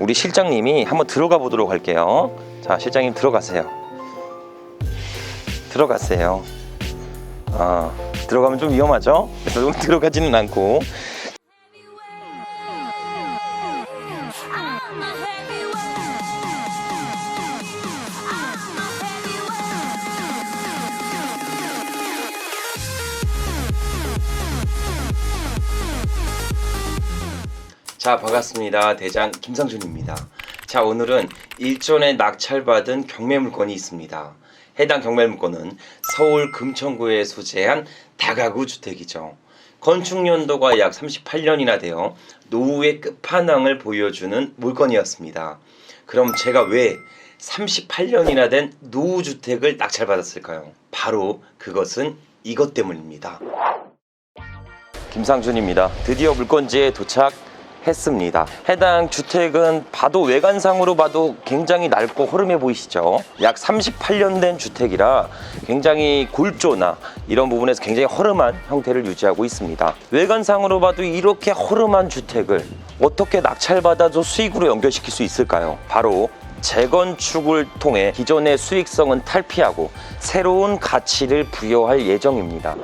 우리 실장님이 한번 들어가 보도록 할게요. 자, 실장님 들어가세요. 들어가세요. 들어가면 좀 위험하죠? 그래서 들어가지는 않고. 자, 반갑습니다. 대장 김상준입니다. 자, 오늘은 일전에 낙찰받은 경매 물건이 있습니다. 해당 경매 물건은 서울 금천구에 소재한 다가구 주택이죠. 건축 연도가 약 38년이나 되어 노후의 끝판왕을 보여주는 물건이었습니다. 그럼 제가 왜 38년이나 된 노후주택을 낙찰받았을까요? 바로 그것은 이것 때문입니다. 김상준입니다. 드디어 물건지에 도착했습니다. 해당 주택은 봐도 외관상으로 봐도 굉장히 낡고 허름해 보이시죠? 약 38년 된 주택이라 굉장히 골조나 이런 부분에서 굉장히 허름한 형태를 유지하고 있습니다. 외관상으로 봐도 이렇게 허름한 주택을 어떻게 낙찰받아도 수익으로 연결시킬 수 있을까요? 바로 재건축을 통해 기존의 수익성은 탈피하고 새로운 가치를 부여할 예정입니다.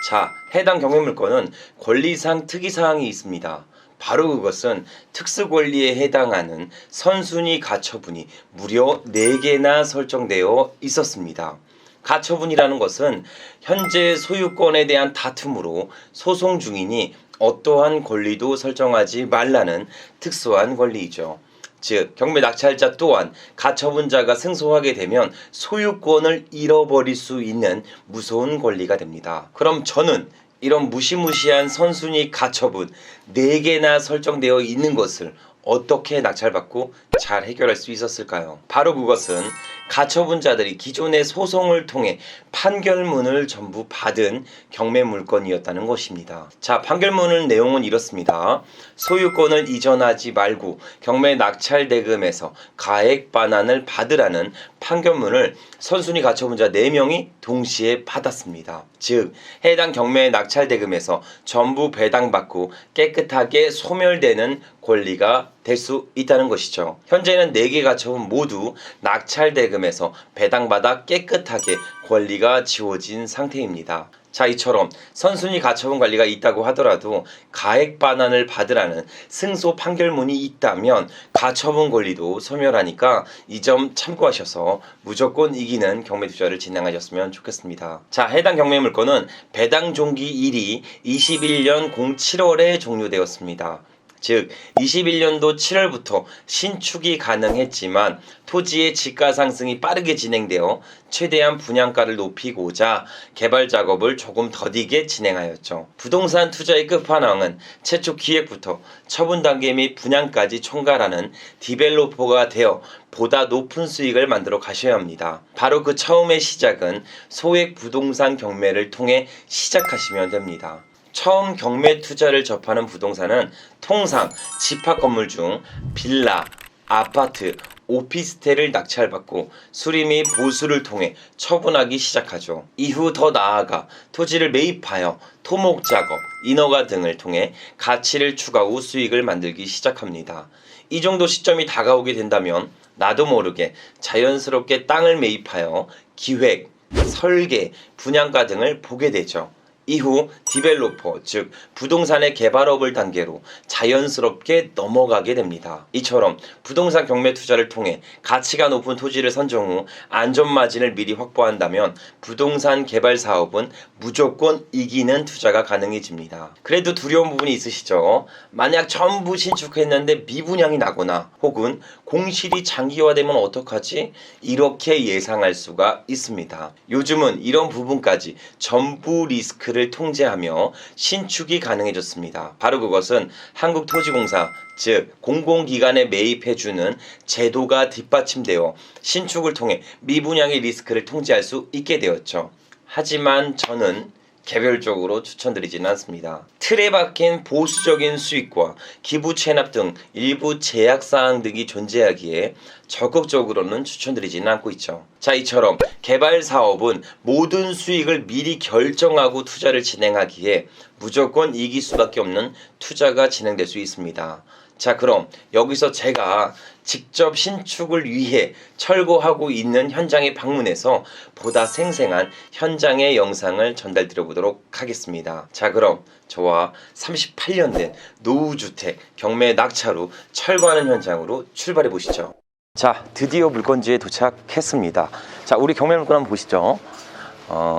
자, 해당 경매 물건은 권리상 특이사항이 있습니다. 바로 그것은 특수권리에 해당하는 선순위 가처분이 무려 4개나 설정되어 있었습니다. 가처분이라는 것은 현재 소유권에 대한 다툼으로 소송 중이니 어떠한 권리도 설정하지 말라는 특수한 권리이죠. 즉, 경매 낙찰자 또한 가처분자가 승소하게 되면 소유권을 잃어버릴 수 있는 무서운 권리가 됩니다. 그럼 저는 이런 무시무시한 선순위 가처분 4개나 설정되어 있는 것을 어떻게 낙찰받고 잘 해결할 수 있었을까요? 바로 그것은 가처분자들이 기존의 소송을 통해 판결문을 전부 받은 경매 물건이었다는 것입니다. 자, 판결문 내용은 이렇습니다. 소유권을 이전하지 말고 경매 낙찰 대금에서 가액 반환을 받으라는 판결문을 선순위 가처분자 4명이 동시에 받았습니다. 즉, 해당 경매 낙찰 대금에서 전부 배당받고 깨끗하게 소멸되는 권리가 될 수 있다는 것이죠. 현재는 4개 가처분 모두 낙찰 대금에서 배당받아 깨끗하게 권리가 지워진 상태입니다. 자, 이처럼 선순위 가처분 관리가 있다고 하더라도 가액 반환을 받으라는 승소 판결문이 있다면 가처분 권리도 소멸하니까 이 점 참고하셔서 무조건 이기는 경매 투자를 진행하셨으면 좋겠습니다. 자, 해당 경매 물건은 배당 종기일이 21년 07월에 종료되었습니다. 즉 21년도 7월부터 신축이 가능했지만 토지의 지가 상승이 빠르게 진행되어 최대한 분양가를 높이고자 개발 작업을 조금 더디게 진행하였죠. 부동산 투자의 끝판왕은 최초 기획부터 처분 단계 및 분양까지 총괄하는 디벨로퍼가 되어 보다 높은 수익을 만들어 가셔야 합니다. 바로 그 처음의 시작은 소액 부동산 경매를 통해 시작하시면 됩니다. 처음 경매 투자를 접하는 부동산은 통상 집합 건물 중 빌라, 아파트, 오피스텔을 낙찰받고 수리 및 보수를 통해 처분하기 시작하죠. 이후 더 나아가 토지를 매입하여 토목 작업, 인허가 등을 통해 가치를 추가 후 수익을 만들기 시작합니다. 이 정도 시점이 다가오게 된다면 나도 모르게 자연스럽게 땅을 매입하여 기획, 설계, 분양가 등을 보게 되죠. 이후 디벨로퍼, 즉 부동산의 개발업을 단계로 자연스럽게 넘어가게 됩니다. 이처럼 부동산 경매 투자를 통해 가치가 높은 토지를 선정 후 안전마진을 미리 확보한다면 부동산 개발 사업은 무조건 이기는 투자가 가능해집니다. 그래도 두려운 부분이 있으시죠? 만약 전부 신축했는데 미분양이 나거나 혹은 공실이 장기화되면 어떡하지? 이렇게 예상할 수가 있습니다. 요즘은 이런 부분까지 전부 리스크를 통제하며 신축이 가능해졌습니다. 바로 그것은 한국토지공사, 즉 공공기관에 매입해주는 제도가 뒷받침되어 신축을 통해 미분양의 리스크를 통제할 수 있게 되었죠. 하지만 저는 개별적으로 추천드리지는 않습니다. 틀에 박힌 보수적인 수익과 기부 체납 등 일부 제약사항 등이 존재하기에 적극적으로는 추천드리지는 않고 있죠. 자, 이처럼 개발 사업은 모든 수익을 미리 결정하고 투자를 진행하기에 무조건 이길 수밖에 없는 투자가 진행될 수 있습니다. 자, 그럼 여기서 제가 직접 신축을 위해 철거하고 있는 현장에 방문해서 보다 생생한 현장의 영상을 전달드려 보도록 하겠습니다. 자, 그럼 저와 38년 된 노후주택 경매 낙찰후 철거하는 현장으로 출발해 보시죠. 자, 드디어 물건지에 도착했습니다. 자, 우리 경매 물건 한번 보시죠.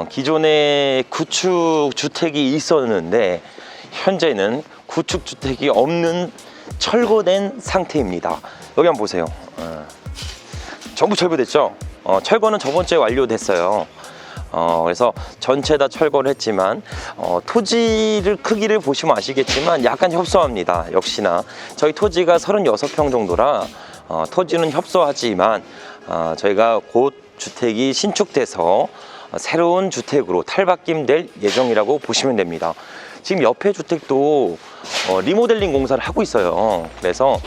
기존에 구축 주택이 있었는데 현재는 구축 주택이 없는 철거된 상태입니다. 여기 한번 보세요. 전부 철거됐죠? 철거는 저번 주에 완료됐어요. 그래서 전체 다 철거를 했지만 토지를 크기를 보시면 아시겠지만 약간 협소합니다. 역시나 저희 토지가 36평 정도라 토지는 협소하지만 저희가 곧 주택이 신축돼서 새로운 주택으로 탈바뀜될 예정이라고 보시면 됩니다. 지금 옆에 주택도 리모델링 공사를 하고 있어요. 그래서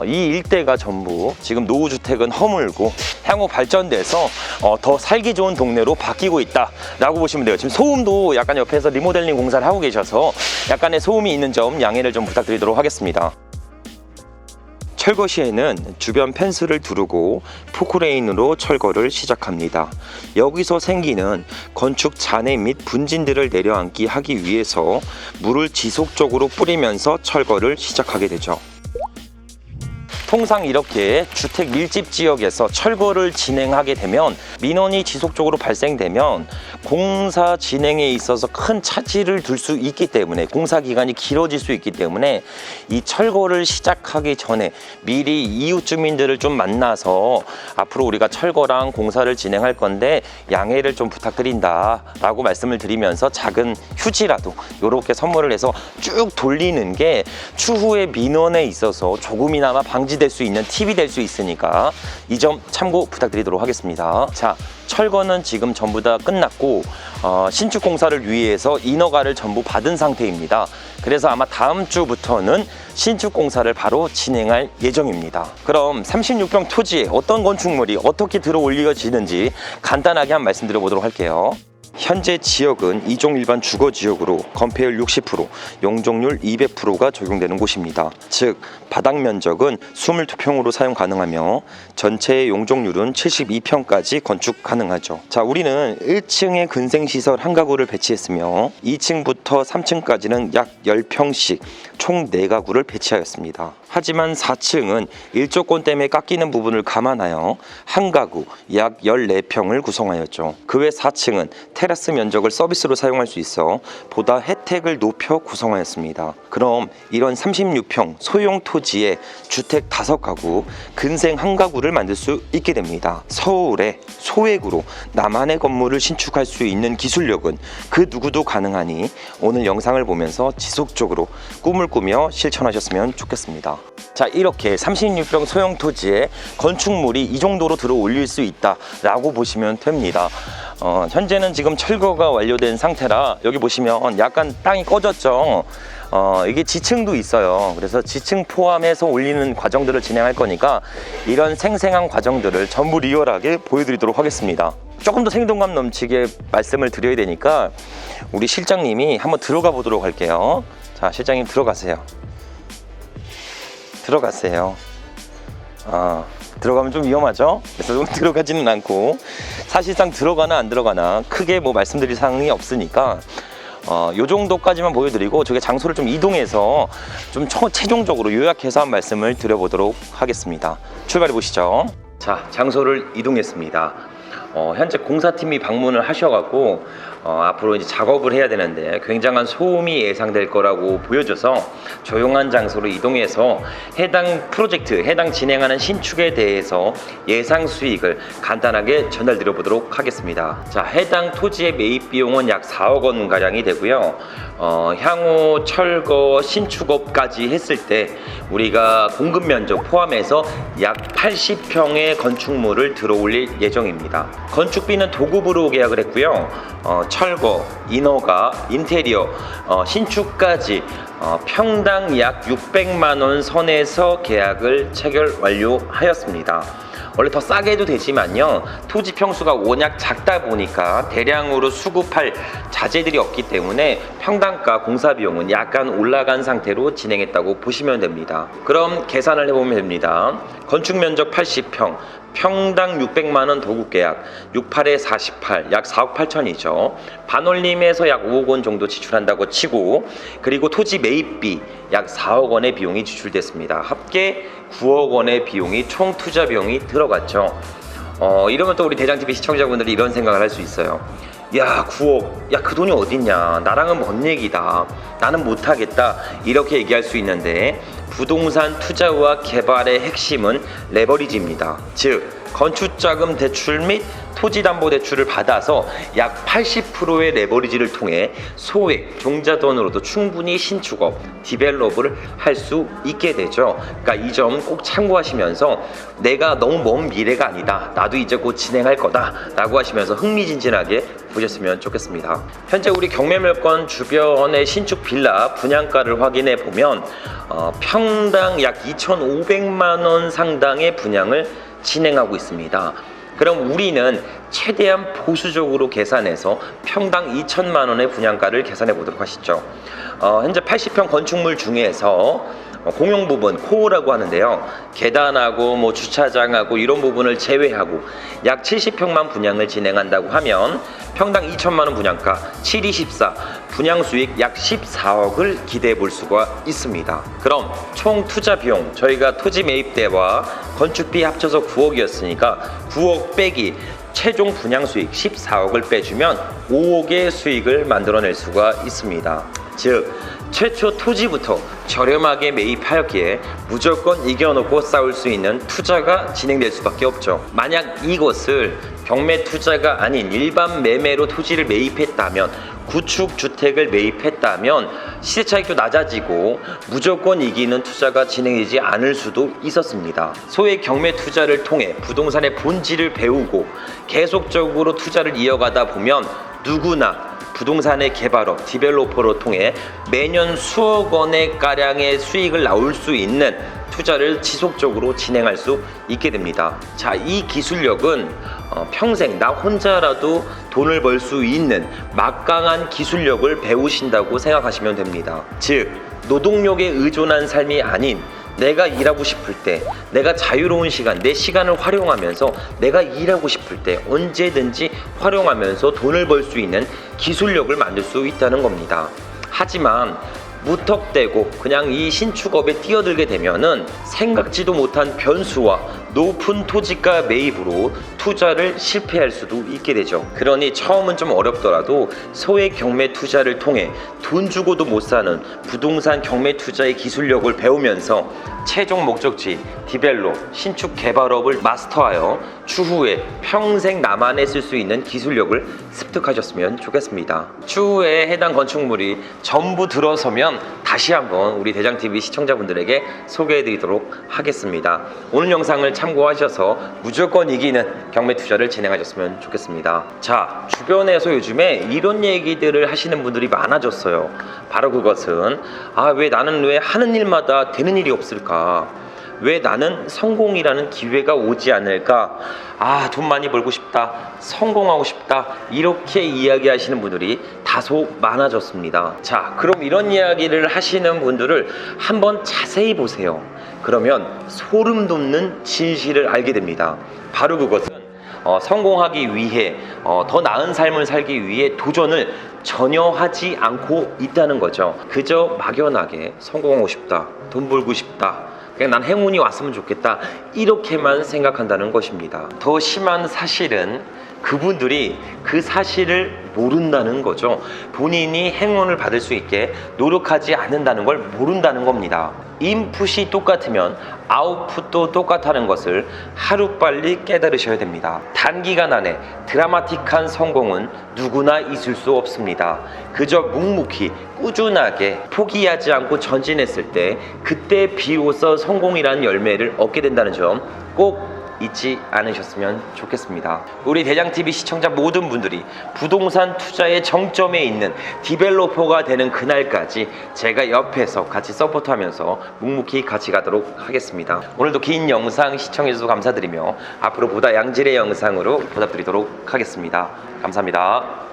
이 일대가 전부 지금 노후주택은 허물고 향후 발전돼서 더 살기 좋은 동네로 바뀌고 있다라고 보시면 돼요. 지금 소음도 약간 옆에서 리모델링 공사를 하고 계셔서 약간의 소음이 있는 점 양해를 좀 부탁드리도록 하겠습니다. 철거 시에는 주변 펜스를 두르고 포크레인으로 철거를 시작합니다. 여기서 생기는 건축 잔해 및 분진들을 내려앉기 하기 위해서 물을 지속적으로 뿌리면서 철거를 시작하게 되죠. 통상 이렇게 주택 밀집 지역에서 철거를 진행하게 되면 민원이 지속적으로 발생되면 공사 진행에 있어서 큰 차질을 둘 수 있기 때문에 공사 기간이 길어질 수 있기 때문에 이 철거를 시작하기 전에 미리 이웃 주민들을 좀 만나서 앞으로 우리가 철거랑 공사를 진행할 건데 양해를 좀 부탁드린다 라고 말씀을 드리면서 작은 휴지라도 이렇게 선물을 해서 쭉 돌리는 게 추후에 민원에 있어서 조금이나마 방지될 수 있는 팁이 될 수 있으니까 이 점 참고 부탁드리도록 하겠습니다. 자, 철거는 지금 전부 다 끝났고 신축 공사를 위해서 인허가를 전부 받은 상태입니다. 그래서 아마 다음 주부터는 신축 공사를 바로 진행할 예정입니다. 그럼 36평 토지에 어떤 건축물이 어떻게 들어 올려지는지 간단하게 한 말씀 드려보도록 할게요. 현재 지역은 2종 일반 주거 지역으로 건폐율 60%, 용적률 200%가 적용되는 곳입니다. 즉 바닥 면적은 22평으로 사용 가능하며 전체의 용적률은 72평까지 건축 가능하죠. 자, 우리는 1층에 근생시설 한 가구를 배치했으며 2층부터 3층까지는 약 10평씩 총 4가구를 배치하였습니다. 하지만 4층은 일조권 때문에 깎이는 부분을 감안하여 한 가구 약 14평을 구성하였죠. 그 외 4층은 테라스 면적을 서비스로 사용할 수 있어 보다 혜택을 높여 구성하였습니다. 그럼 이런 36평 소형 토지에 주택 5가구, 근생 한 가구를 만들 수 있게 됩니다. 서울에 소액으로 나만의 건물을 신축할 수 있는 기술력은 그 누구도 가능하니 오늘 영상을 보면서 지속적으로 꿈을 꾸며 실천하셨으면 좋겠습니다. 자, 이렇게 36평 소형 토지에 건축물이 이 정도로 들어 올릴 수 있다라고 보시면 됩니다. 현재는 지금 철거가 완료된 상태라 여기 보시면 약간 땅이 꺼졌죠. 이게 지층도 있어요. 그래서 지층 포함해서 올리는 과정들을 진행할 거니까 이런 생생한 과정들을 전부 리얼하게 보여드리도록 하겠습니다. 조금 더 생동감 넘치게 말씀을 드려야 되니까 우리 실장님이 한번 들어가 보도록 할게요. 자, 실장님 들어가세요. 들어가세요. 들어가면 좀 위험하죠? 그래서 좀 들어가지는 않고 사실상 들어가나 안 들어가나 크게 뭐 말씀드릴 사항이 없으니까 요 정도까지만 보여드리고 저게 장소를 좀 이동해서 좀 최종적으로 요약해서 한 말씀을 드려보도록 하겠습니다. 출발해 보시죠. 자, 장소를 이동했습니다. 현재 공사팀이 방문을 하셔갖고 앞으로 이제 작업을 해야 되는데 굉장한 소음이 예상될 거라고 보여져서 조용한 장소로 이동해서 해당 프로젝트, 해당 진행하는 신축에 대해서 예상 수익을 간단하게 전달드려 보도록 하겠습니다. 자, 해당 토지의 매입 비용은 약 4억 원 가량이 되고요. 향후 철거 신축업까지 했을 때 우리가 공급 면적 포함해서 약 80평의 건축물을 들어 올릴 예정입니다. 건축비는 도급으로 계약을 했고요. 철거, 인허가, 인테리어, 신축까지 평당 약 600만 원 선에서 계약을 체결 완료하였습니다. 원래 더 싸게 해도 되지만요, 토지 평수가 워낙 작다 보니까 대량으로 수급할 자재들이 없기 때문에 평당가 공사 비용은 약간 올라간 상태로 진행했다고 보시면 됩니다. 그럼 계산을 해보면 됩니다. 건축 면적 80평, 평당 600만 원 도급 계약, 68에 48, 약 4억 8천이죠. 반올림에서 약 5억 원 정도 지출한다고 치고, 그리고 토지 매입비 약 4억 원의 비용이 지출됐습니다. 합계 9억 원의 비용이 총 투자 비용이 들어갔죠. 이러면 또 우리 대장TV 시청자분들이 이런 생각을 할 수 있어요. 야, 9억, 야, 그 돈이 어딨냐, 나랑은 먼 얘기다, 나는 못하겠다, 이렇게 얘기할 수 있는데, 부동산 투자와 개발의 핵심은 레버리지입니다. 즉, 건축자금 대출 및 토지담보대출을 받아서 약 80%의 레버리지를 통해 소액 종자돈으로도 충분히 신축업, 디벨롭을 할 수 있게 되죠. 그러니까 이 점 꼭 참고하시면서 내가 너무 먼 미래가 아니다, 나도 이제 곧 진행할 거다 라고 하시면서 흥미진진하게 보셨으면 좋겠습니다. 현재 우리 경매물건 주변의 신축 빌라 분양가를 확인해 보면 평당 약 2,500만 원 상당의 분양을 진행하고 있습니다. 그럼 우리는 최대한 보수적으로 계산해서 평당 2천만 원의 분양가를 계산해 보도록 하시죠. 현재 80평 건축물 중에서 공용 부분, 코어라고 하는데요, 계단하고 뭐 주차장하고 이런 부분을 제외하고 약 70평만 분양을 진행한다고 하면 평당 2천만 원 분양가 724, 분양 수익 약 14억을 기대해 볼 수가 있습니다. 그럼 총 투자 비용, 저희가 토지 매입 때와 건축비 합쳐서 9억이었으니까 9억 빼기 최종 분양 수익 14억을 빼주면 5억의 수익을 만들어낼 수가 있습니다. 즉, 최초 토지부터 저렴하게 매입하였기에 무조건 이겨놓고 싸울 수 있는 투자가 진행될 수밖에 없죠. 만약 이것을 경매 투자가 아닌 일반 매매로 토지를 매입했다면, 구축 주택을 매입했다면 시세 차익도 낮아지고 무조건 이기는 투자가 진행되지 않을 수도 있었습니다. 소액 경매 투자를 통해 부동산의 본질을 배우고 계속적으로 투자를 이어가다 보면 누구나 부동산의 개발업, 디벨로퍼로 통해 매년 수억 원의 가량의 수익을 나올 수 있는 투자를 지속적으로 진행할 수 있게 됩니다. 자, 이 기술력은 평생 나 혼자라도 돈을 벌 수 있는 막강한 기술력을 배우신다고 생각하시면 됩니다. 즉, 노동력에 의존한 삶이 아닌 내가 일하고 싶을 때, 내가 자유로운 시간, 내 시간을 활용하면서 내가 일하고 싶을 때 언제든지 활용하면서 돈을 벌 수 있는 기술력을 만들 수 있다는 겁니다. 하지만 무턱대고 그냥 이 신축업에 뛰어들게 되면은 생각지도 못한 변수와 높은 토지가 매입으로 투자를 실패할 수도 있게 되죠. 그러니 처음은 좀 어렵더라도 소액 경매 투자를 통해 돈 주고도 못 사는 부동산 경매 투자의 기술력을 배우면서 최종 목적지 디벨롭, 신축 개발업을 마스터하여 추후에 평생 나만의 쓸 수 있는 기술력을 습득하셨으면 좋겠습니다. 추후에 해당 건축물이 전부 들어서면 다시 한번 우리 대장TV 시청자분들에게 소개해드리도록 하겠습니다. 오늘 영상을 참고하셔서 무조건 이기는 경매 투자를 진행하셨으면 좋겠습니다. 자, 주변에서 요즘에 이런 얘기들을 하시는 분들이 많아졌어요. 바로 그것은 왜 나는 왜 하는 일마다 되는 일이 없을까? 왜 나는 성공이라는 기회가 오지 않을까? 돈 많이 벌고 싶다, 성공하고 싶다, 이렇게 이야기하시는 분들이 다소 많아졌습니다. 자, 그럼 이런 이야기를 하시는 분들을 한번 자세히 보세요. 그러면 소름 돋는 진실을 알게 됩니다. 바로 그것은 성공하기 위해 더 나은 삶을 살기 위해 도전을 전혀 하지 않고 있다는 거죠. 그저 막연하게 성공하고 싶다, 돈 벌고 싶다, 그냥 난 행운이 왔으면 좋겠다, 이렇게만 생각한다는 것입니다. 더 심한 사실은 그분들이 그 사실을 모른다는 거죠. 본인이 행운을 받을 수 있게 노력하지 않는다는 걸 모른다는 겁니다. 인풋이 똑같으면 아웃풋도 똑같다는 것을 하루빨리 깨달으셔야 됩니다. 단기간 안에 드라마틱한 성공은 누구나 있을 수 없습니다. 그저 묵묵히 꾸준하게 포기하지 않고 전진했을 때 그때 비로소 성공이라는 열매를 얻게 된다는 점 꼭 잊지 않으셨으면 좋겠습니다. 우리 대장TV 시청자 모든 분들이 부동산 투자의 정점에 있는 디벨로퍼가 되는 그날까지 제가 옆에서 같이 서포트하면서 묵묵히 같이 가도록 하겠습니다. 오늘도 긴 영상 시청해주셔서 감사드리며 앞으로 보다 양질의 영상으로 보답드리도록 하겠습니다. 감사합니다.